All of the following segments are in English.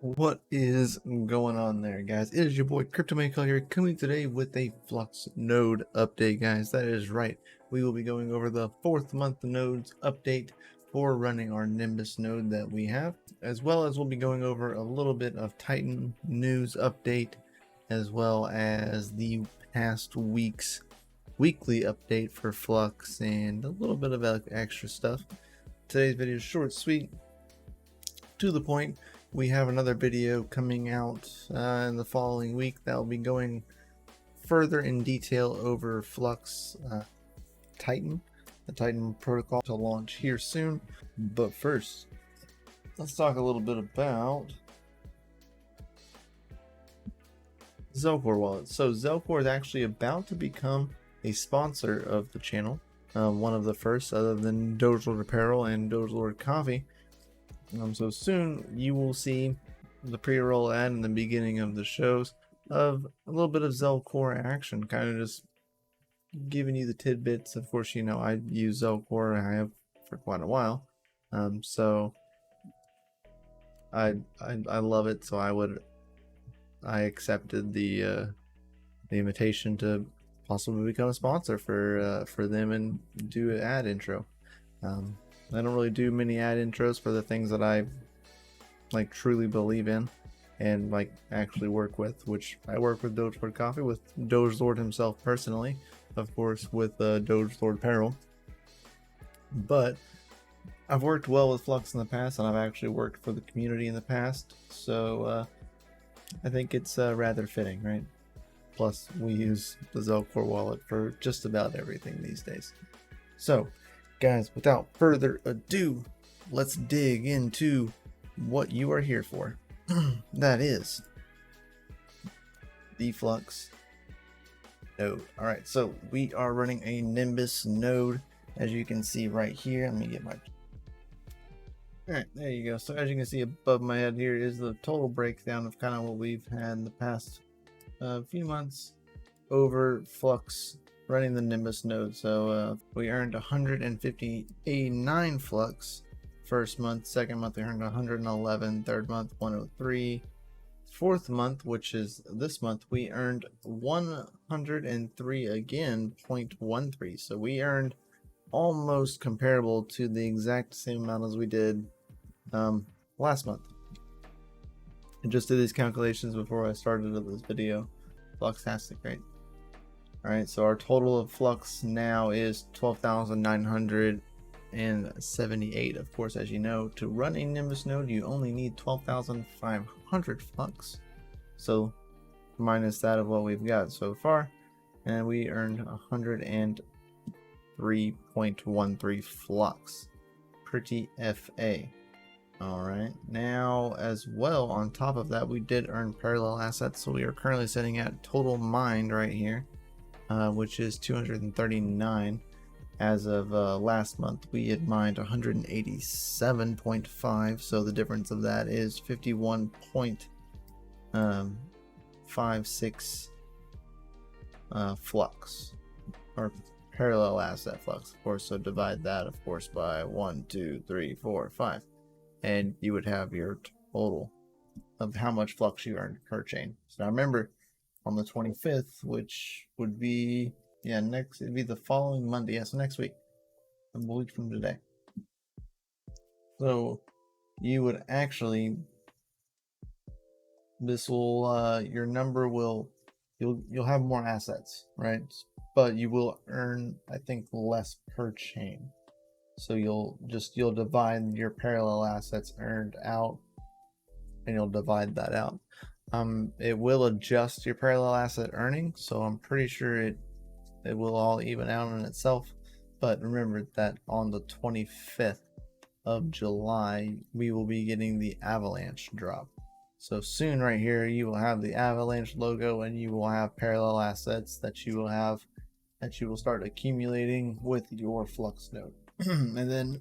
What is going on there, guys? It is your boy CryptoMykel here, coming today with a Flux Node update, guys. That is right. We will be going over the 4th month nodes update for running our Nimbus node that we have, as well as we'll be going over a little bit of Titan news update, as well as the past week's weekly update for Flux and a little bit of extra stuff. Today's video is short, sweet, to the point. We have another video coming out in the following week that will be going further in detail over Flux Titan, the Titan protocol to launch here soon. But first, let's talk a little bit about Zelda Wallet. So Zelda is actually about to become a sponsor of the channel, one of the first, other than Dogelord Referral and Dogelord Coffee. So soon you will see the pre-roll ad in the beginning of the shows of a little bit of Zelda action, kind of just giving you the tidbits. Of course, you know I use Zelda, I have for quite a while, so I love it. So I accepted the invitation to possibly become a sponsor for them and do an ad intro. I don't really do many ad intros for the things that I like truly believe in and like actually work with, which I work with Dogelord Coffee, with Dogelord himself personally, of course, with Dogelord Apparel. But I've worked well with Flux in the past, and I've actually worked for the community in the past, so I think it's rather fitting, right? Plus, we use the Zelda wallet for just about everything these days. So, guys, without further ado, let's dig into what you are here for. That is the Flux node. Alright, so we are running a Nimbus node, as you can see right here. Let me get my... Alright, there you go. So as you can see above my head here is the total breakdown of kind of what we've had in the past few months over Flux running the Nimbus node. So we earned 159 Flux first month, second month we earned 111, third month 103, fourth month, which is this month, we earned 103 again, 0.13. So we earned almost comparable to the exact same amount as we did last month. I just did these calculations before I started this video. Fluxtastic, right? Alright, so our total of Flux now is 12,978. Of course, as you know, to run a Nimbus node, you only need 12,500 Flux. So, minus that of what we've got so far, and we earned 103.13 Flux. Pretty FA. Alright, now as well, on top of that, we did earn parallel assets, so we are currently sitting at total mined right here. Which is 239. As of last month, we had mined 187.5, so the difference of that is 51.56 Flux, or parallel asset Flux, of course. So divide that, of course, by 1, 2, 3, 4, 5, and you would have your total of how much Flux you earned per chain. So now remember, on the 25th, which would be, yeah, it'd be the following Monday. Yeah, so next week, a week from today. So you would actually, this will, your number will, you'll have more assets, right? But you will earn, I think, less per chain. So you'll divide your parallel assets earned out, and you'll divide that out. It will adjust your parallel asset earnings, so I'm pretty sure it will all even out on itself. But remember that on the 25th of July, we will be getting the Avalanche drop. So soon right here, you will have the Avalanche logo, and you will have parallel assets that you will start accumulating with your Flux node. and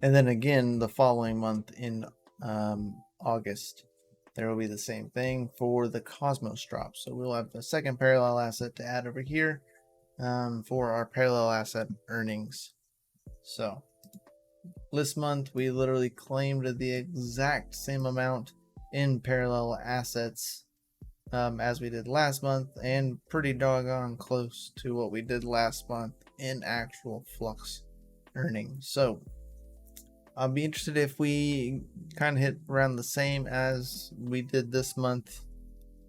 then again the following month in August, there will be the same thing for the Cosmos drop. So we'll have a second parallel asset to add over here for our parallel asset earnings. So This month we literally claimed the exact same amount in parallel assets as we did last month, and pretty doggone close to what we did last month in actual Flux earnings. So I'll be interested if we kind of hit around the same as we did this month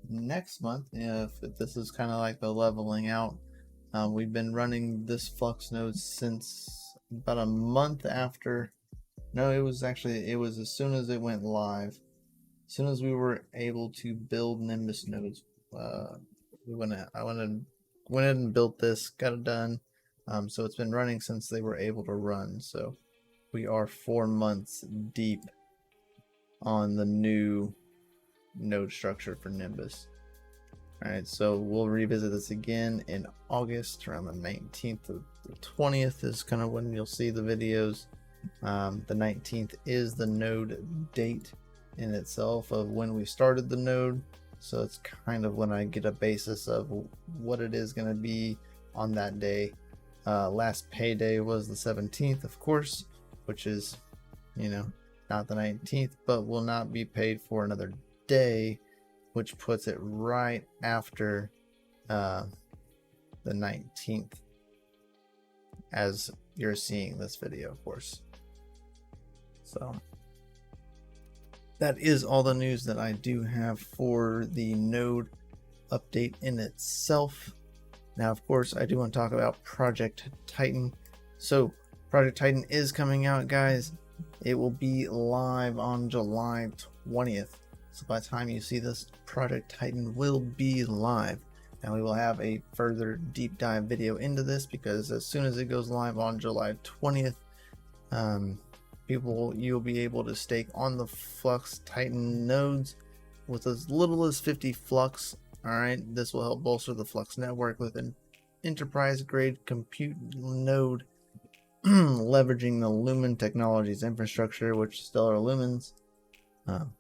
next month, if this is kind of like the leveling out. We've been running this Flux node since about a month after. No, it was as soon as it went live. As soon as we were able to build Nimbus nodes, I went ahead and built this, got it done. So it's been running since they were able to run. So we are 4 months deep on the new node structure for Nimbus. Alright, so we'll revisit this again in August, around the 19th to the 20th is kind of when you'll see the videos. The 19th is the node date in itself of when we started the node, so it's kind of when I get a basis of what it is going to be on that day. Last payday was the 17th, of course, which is, not the 19th, but will not be paid for another day, which puts it right after the 19th as you're seeing this video, of course. So that is all the news that I do have for the node update in itself. Now, of course, I do want to talk about Project Titan. So Project Titan is coming out, guys. It will be live on July 20th. So by the time you see this, Project Titan will be live. Now we will have a further deep dive video into this, because as soon as it goes live on July 20th, you'll be able to stake on the Flux Titan nodes with as little as 50 Flux. Alright, this will help bolster the Flux network with an enterprise grade compute node leveraging the Lumen Technologies infrastructure, which Stellar Lumens,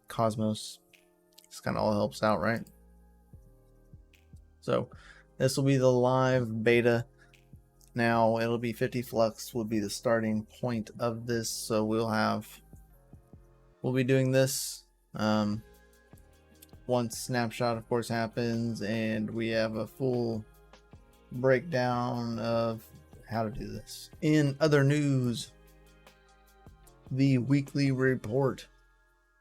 Cosmos. This kind of all helps out, right? So this will be the live beta. Now it'll be 50 Flux will be the starting point of this. So we'll be doing this once snapshot, of course, happens, and we have a full breakdown of how to do this. In other news, the weekly report.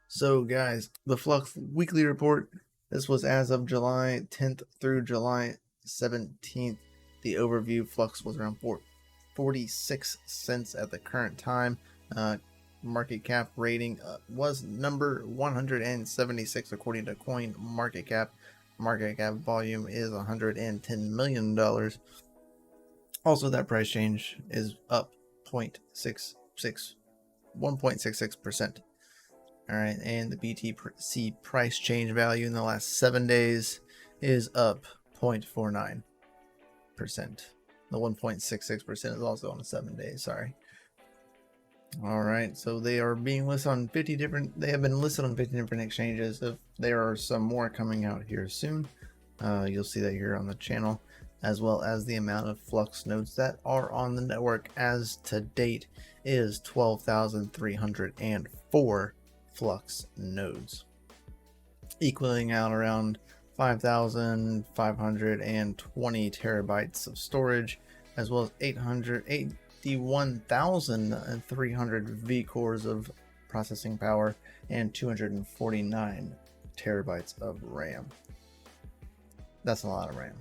So guys, the Flux weekly report, this was as of July 10th through July 17th. The overview, Flux was around 46 cents at the current time. Market cap rating was number 176 according to Coin Market Cap. Market cap volume is $110 million. Also, that price change is up 1.66%. All right, and the BTC price change value in the last 7 days is up 0.49%. The 1.66% is also on the 7 days. Sorry. All right, so they are being listed on 50 different. They have been listed on 50 different exchanges. If there are some more coming out here soon, you'll see that here on the channel, as well as the amount of Flux nodes that are on the network as to date is 12,304 Flux nodes, equaling out around 5,520 terabytes of storage, as well as 81,300 V-cores of processing power and 249 terabytes of RAM. That's a lot of RAM.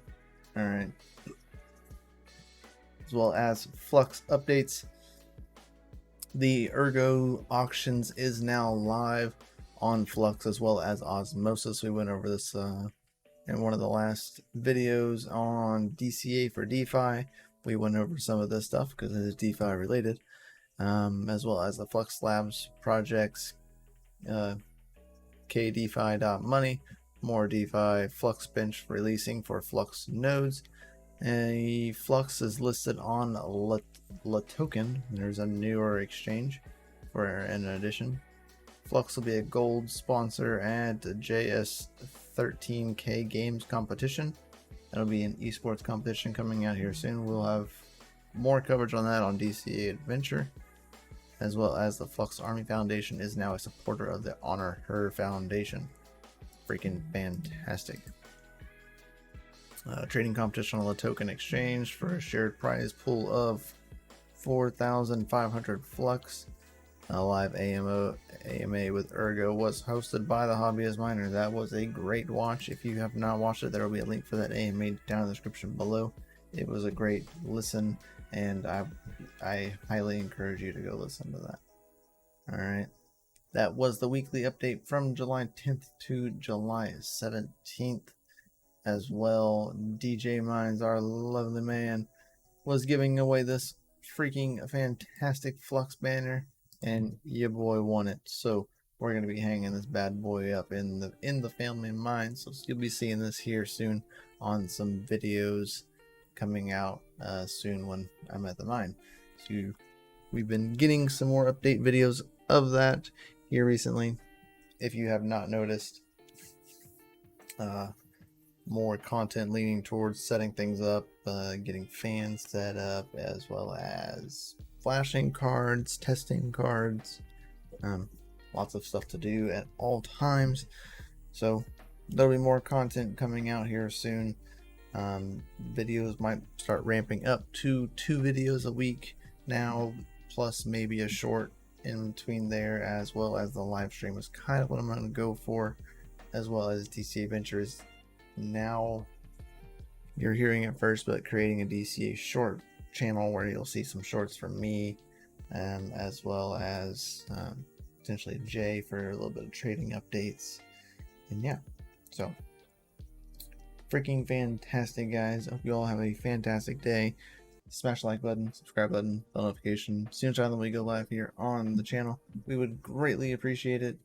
All right. As well as Flux Updates. The Ergo auctions is now live on Flux as well as Osmosis. We went over this in one of the last videos on DCA for DeFi. We went over some of this stuff because it is DeFi related, as well as the Flux Labs projects, kDeFi.money, more DeFi, Flux Bench releasing for Flux nodes. A Flux is listed on LaToken. There's a newer exchange for an addition. Flux will be a gold sponsor at the JS13K Games competition. That'll be an esports competition coming out here soon. We'll have more coverage on that on DCA Adventure. as well as the Flux Army Foundation is now a supporter of the Honor Her Foundation. Freaking fantastic. Trading competition on the token exchange for a shared prize pool of 4,500 Flux. A live AMA with Ergo was hosted by the Hobbyist Miner. That was a great watch. If you have not watched it, there will be a link for that AMA down in the description below. It was a great listen, and I highly encourage you to go listen to that. Alright. That was the weekly update from July 10th to July 17th. As well, DJ Mines, our lovely man, was giving away this freaking fantastic Flux banner, and your boy won it. So we're going to be hanging this bad boy up in the family mine. So you'll be seeing this here soon on some videos coming out soon when I'm at the mine. So we've been getting some more update videos of that here recently. If you have not noticed, more content leaning towards setting things up, getting fans set up, as well as flashing cards, testing cards, lots of stuff to do at all times. So there'll be more content coming out here soon. Videos might start ramping up to 2 videos a week now, plus maybe a short in between there, as well as the live stream is kind of what I'm going to go for, as well as DCA Ventures. Now you're hearing it first, but creating a DCA short channel where you'll see some shorts from me, as well as potentially Jay for a little bit of trading updates. And yeah, so freaking fantastic, guys. I hope you all have a fantastic day. Smash the like button, subscribe button, bell notification. As soon as we go live here on the channel, we would greatly appreciate it.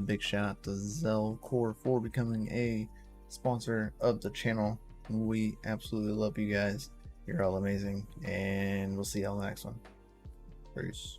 Big shout out to Zelda for becoming a sponsor of the channel. We absolutely love you guys. You're all amazing, and we'll see y'all in the next one. Peace.